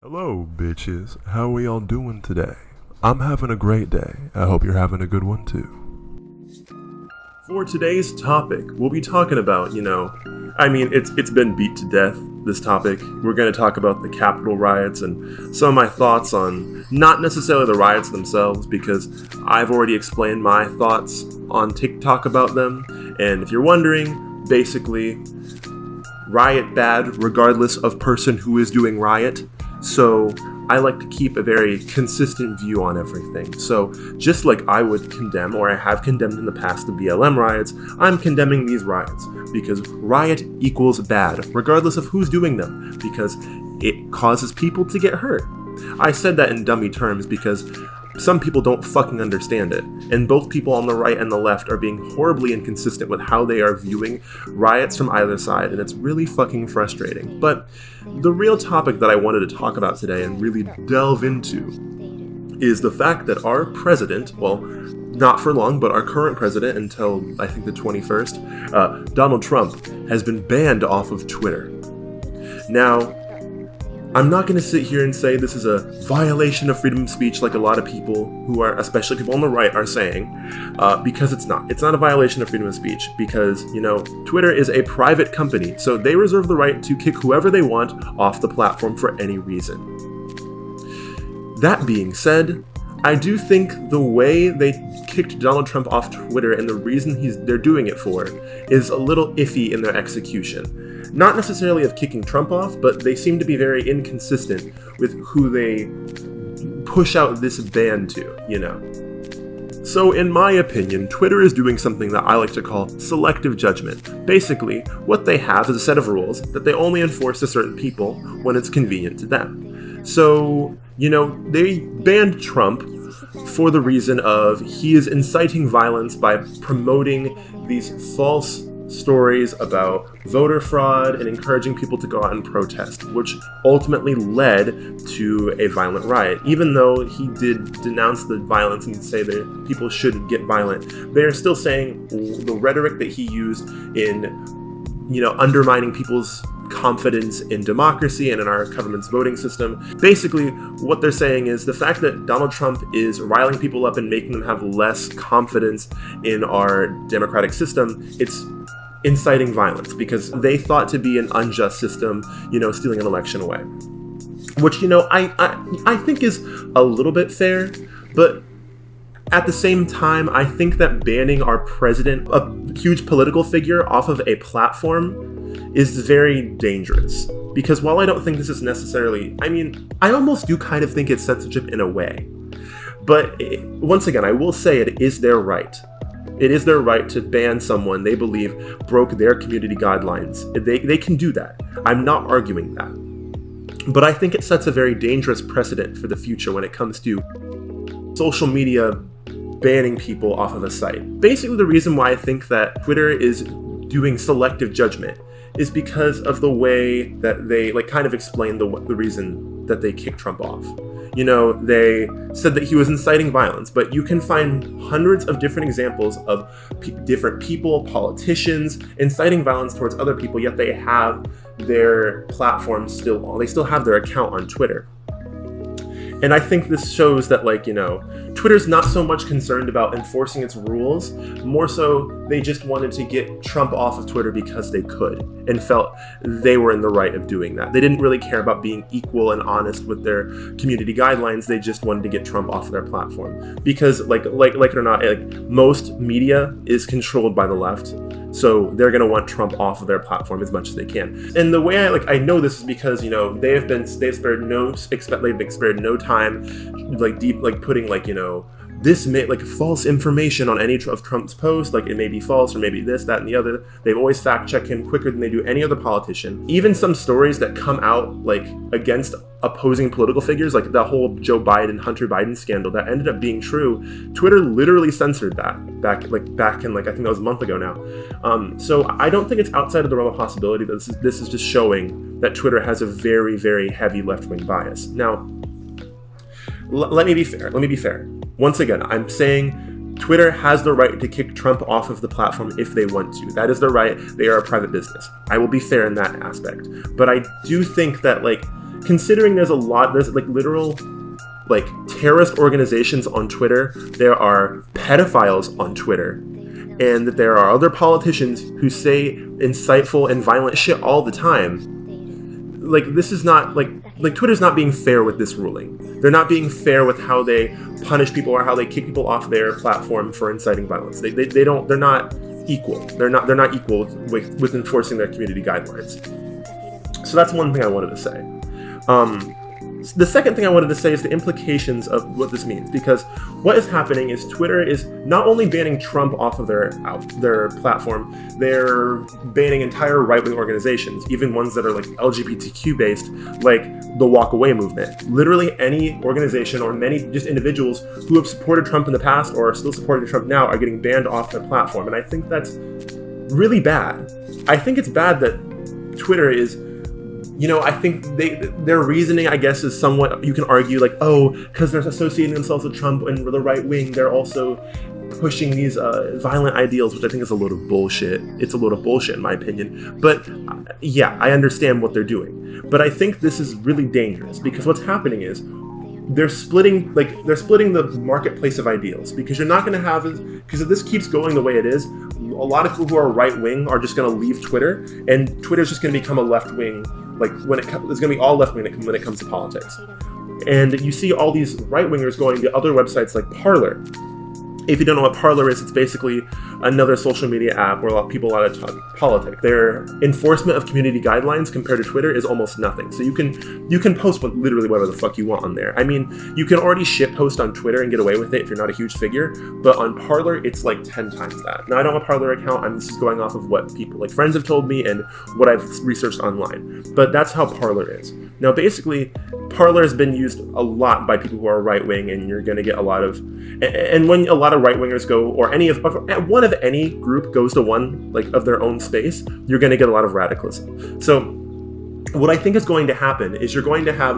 Hello, bitches. How we all doing today? I'm having a great day. I hope you're having a good one too. For today's topic, we'll be talking about, it's been beat to death, this topic. We're going to talk about the Capitol riots and some of my thoughts on not necessarily the riots themselves, because I've already explained my thoughts on TikTok about them. And if you're wondering, basically, riot bad regardless of person who is doing riot. So I like to keep a very consistent view on everything. So just like I would condemn, or I have condemned in the past, the BLM riots, I'm condemning these riots because riot equals bad, regardless of who's doing them, because it causes people to get hurt. I said that in dummy terms because some people don't fucking understand it, and both people on the right and the left are being horribly inconsistent with how they are viewing riots from either side, and it's really fucking frustrating. But the real topic that I wanted to talk about today and really delve into is the fact that our president, well, not for long, but our current president until I think the 21st, Donald Trump, has been banned off of Twitter. Now, I'm not going to sit here and say this is a violation of freedom of speech like a lot of people who are, especially people on the right, are saying, because it's not. It's not a violation of freedom of speech because, Twitter is a private company, so they reserve the right to kick whoever they want off the platform for any reason. That being said, I do think the way they kicked Donald Trump off Twitter and the reason they're doing it for is a little iffy in their execution. Not necessarily of kicking Trump off, but they seem to be very inconsistent with who they push out this ban to, So in my opinion, Twitter is doing something that I like to call selective judgment. Basically, what they have is a set of rules that they only enforce to certain people when it's convenient to them. So, they banned Trump for the reason of he is inciting violence by promoting these false stories about voter fraud and encouraging people to go out and protest, which ultimately led to a violent riot. Even though he did denounce the violence and say that people shouldn't get violent, they're still saying the rhetoric that he used in, undermining people's confidence in democracy and in our government's voting system. Basically, what they're saying is the fact that Donald Trump is riling people up and making them have less confidence in our democratic system, it's inciting violence because they thought to be an unjust system, stealing an election away. Which, I think is a little bit fair, but at the same time, I think that banning our president, a huge political figure, off of a platform is very dangerous. Because while I don't think this is necessarily, I almost do kind of think it's censorship in a way. But once again, I will say it is their right. It is their right to ban someone they believe broke their community guidelines. They can do that. I'm not arguing that. But I think it sets a very dangerous precedent for the future when it comes to social media banning people off of a site. Basically, the reason why I think that Twitter is doing selective judgment is because of the way that they kind of explain the reason that they kicked Trump off. They said that he was inciting violence, but you can find hundreds of different examples of different people, politicians, inciting violence towards other people, yet they have their platform still on. They still have their account on Twitter. And I think this shows that, Twitter's not so much concerned about enforcing its rules, more so they just wanted to get Trump off of Twitter because they could, and felt they were in the right of doing that. They didn't really care about being equal and honest with their community guidelines. They just wanted to get Trump off of their platform. Because, like it or not, most media is controlled by the left. So they're going to want Trump off of their platform as much as they can. And the way I know this is because, they've spared no time, putting this false information on any of Trump's posts, it may be false or maybe this, that, and the other. They've always fact check him quicker than they do any other politician. Even some stories that come out against opposing political figures, like the whole Joe Biden, Hunter Biden scandal that ended up being true, Twitter literally censored that back in I think that was a month ago now. So I don't think it's outside of the realm of possibility that this is just showing that Twitter has a very, very heavy left-wing bias. Now, let me be fair. Once again, I'm saying Twitter has the right to kick Trump off of the platform if they want to. That is their right. They are a private business. I will be fair in that aspect. But I do think that, considering there's like literal like terrorist organizations on Twitter, there are pedophiles on Twitter, and that there are other politicians who say insightful and violent shit all the time. Like, this is not like Twitter's not being fair with this ruling. They're not being fair with how they punish people or how they kick people off their platform for inciting violence. They're not equal. They're not equal with enforcing their community guidelines. So that's one thing I wanted to say. The second thing I wanted to say is the implications of what this means, because what is happening is Twitter is not only banning Trump off of their platform, they're banning entire right-wing organizations, even ones that are like LGBTQ based, like the Walk Away movement. Literally any organization or many just individuals who have supported Trump in the past or are still supporting Trump now are getting banned off their platform, and I think that's really bad. I think it's bad that Twitter is, I think their reasoning, I guess, is somewhat, you can argue, like, oh, because they're associating themselves with Trump and the right wing, they're also pushing these violent ideals, which I think is a load of bullshit. It's a load of bullshit, in my opinion. But, yeah, I understand what they're doing. But I think this is really dangerous, because what's happening is they're splitting the marketplace of ideals, because you're not going to have, because if this keeps going the way it is, a lot of people who are right-wing are just going to leave Twitter, and Twitter's just going to become a left-wing. Like, it's going to be all left-wing when it comes to politics. And you see all these right-wingers going to other websites like Parler. If you don't know what Parler is, it's basically another social media app where a lot of people allowed to talk politics. Their enforcement of community guidelines compared to Twitter is almost nothing. So you can post literally whatever the fuck you want on there. I mean, you can already shit post on Twitter and get away with it if you're not a huge figure, but on Parler, it's like 10 times that. Now, I don't have a Parler account. I'm just going off of what people, like friends, have told me and what I've researched online. But that's how Parler is. Now, basically, Parler has been used a lot by people who are right-wing, and you're going to get a lot of, and when a lot of right-wingers go, or one of any group goes to one, like, of their own space, you're going to get a lot of radicalism. So what I think is going to happen is you're going to have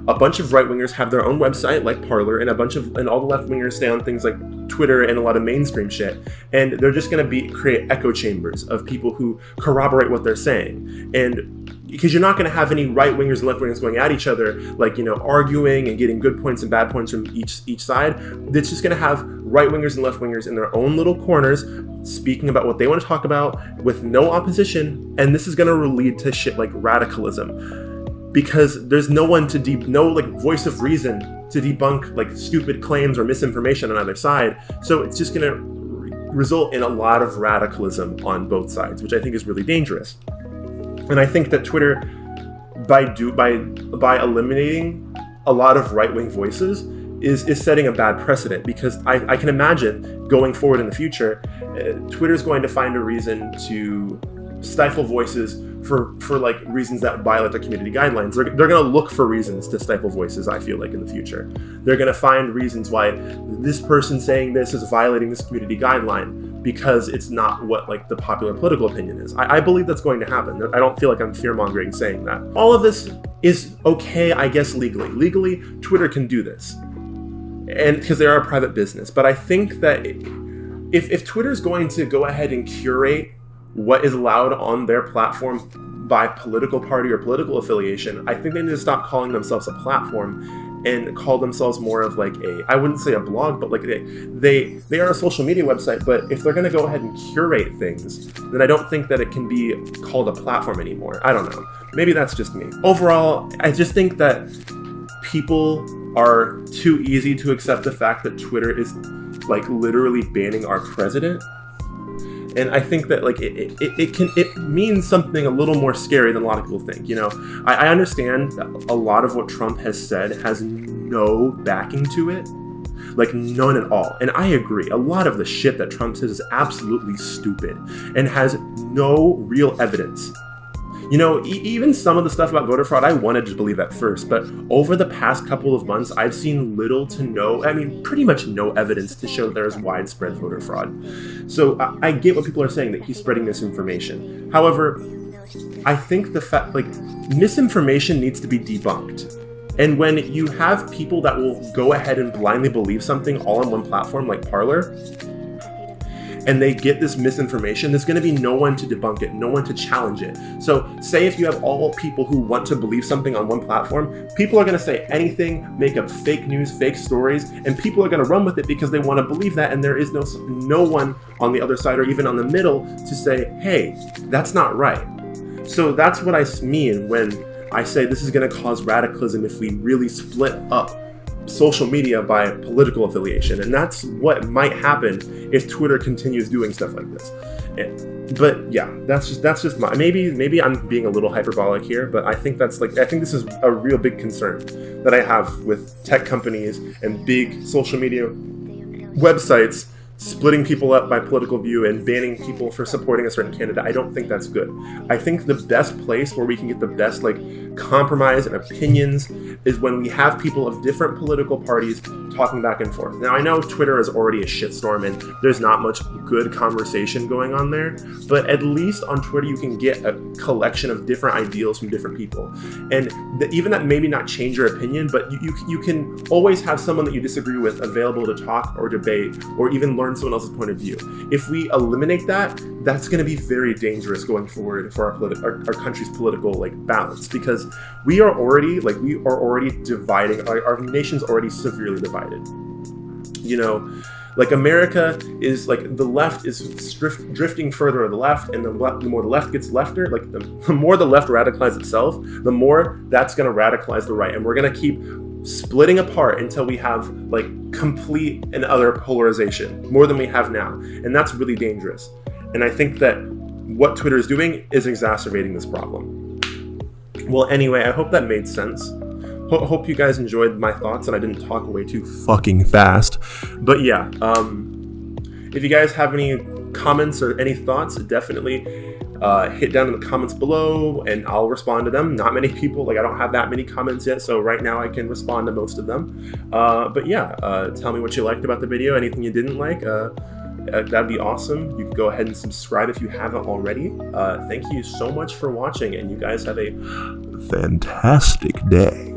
a bunch of right-wingers have their own website like Parler, and all the left-wingers stay on things like Twitter and a lot of mainstream shit, and they're just going to create echo chambers of people who corroborate what they're saying. And because you're not going to have any right-wingers and left-wingers going at each other, like, arguing and getting good points and bad points from each side. It's just going to have right-wingers and left-wingers in their own little corners, speaking about what they want to talk about with no opposition, and this is going to lead to shit like radicalism, because there's no one no voice of reason to debunk like stupid claims or misinformation on either side. So it's just going to result in a lot of radicalism on both sides, which I think is really dangerous. And I think that Twitter, by eliminating a lot of right-wing voices, is setting a bad precedent, because I can imagine going forward in the future, Twitter's going to find a reason to stifle voices for like reasons that violate their community guidelines. They're going to look for reasons to stifle voices, I feel like, in the future. They're going to find reasons why this person saying this is violating this community guideline, because it's not what like the popular political opinion is. I believe that's going to happen. I don't feel like I'm fear-mongering saying that. All of this is okay, I guess, legally. Legally, Twitter can do this, and because they are a private business. But I think that if Twitter's going to go ahead and curate what is allowed on their platform by political party or political affiliation, I think they need to stop calling themselves a platform and call themselves more of like I wouldn't say a blog, but like they are a social media website. But if they're going to go ahead and curate things, then I don't think that it can be called a platform anymore. I don't know. Maybe that's just me. Overall, I just think that people are too easy to accept the fact that Twitter is like literally banning our president. And I think that like it means something a little more scary than a lot of people think. I understand that a lot of what Trump has said has no backing to it, like none at all. And I agree. A lot of the shit that Trump says is absolutely stupid and has no real evidence. Even some of the stuff about voter fraud, I wanted to believe at first, but over the past couple of months, I've seen little to no, pretty much no evidence to show there is widespread voter fraud. So I get what people are saying, that he's spreading misinformation. However, I think the fact, like, misinformation needs to be debunked. And when you have people that will go ahead and blindly believe something all on one platform, like Parler, and they get this misinformation, there's going to be no one to debunk it, no one to challenge it. So say if you have all people who want to believe something on one platform, people are going to say anything, make up fake news, fake stories, and people are going to run with it because they want to believe that, and there is no one on the other side or even on the middle to say, hey, that's not right. So that's what I mean when I say this is going to cause radicalism if we really split up social media by political affiliation, and that's what might happen if Twitter continues doing stuff like this. But yeah, that's just my maybe I'm being a little hyperbolic here, but I think this is a real big concern that I have with tech companies and big social media websites splitting people up by political view and banning people for supporting a certain candidate. I don't think that's good. I think the best place where we can get the best compromise and opinions is when we have people of different political parties talking back and forth. Now, I know Twitter is already a shitstorm and there's not much good conversation going on there, but at least on Twitter you can get a collection of different ideals from different people. And even that maybe not change your opinion, but you can always have someone that you disagree with available to talk or debate or even learn someone else's point of view. If we eliminate that, that's going to be very dangerous going forward for our country's political balance, because we are already dividing. Our nation's already severely divided. America is the left is drifting further to the left, and the more the left gets lefter, the more the left radicalizes itself, the more that's going to radicalize the right, and we're going to keep splitting apart until we have complete and utter polarization, more than we have now, and that's really dangerous. And I think that what Twitter is doing is exacerbating this problem. Well, anyway, I hope that made sense. Hope you guys enjoyed my thoughts and I didn't talk way too fucking fast. But yeah, if you guys have any comments or any thoughts, definitely hit down in the comments below and I'll respond to them. Not many people, I don't have that many comments yet, so right now I can respond to most of them. But yeah, tell me what you liked about the video, anything you didn't like. That'd be awesome. You can go ahead and subscribe if you haven't already. Thank you so much for watching, and you guys have a fantastic day.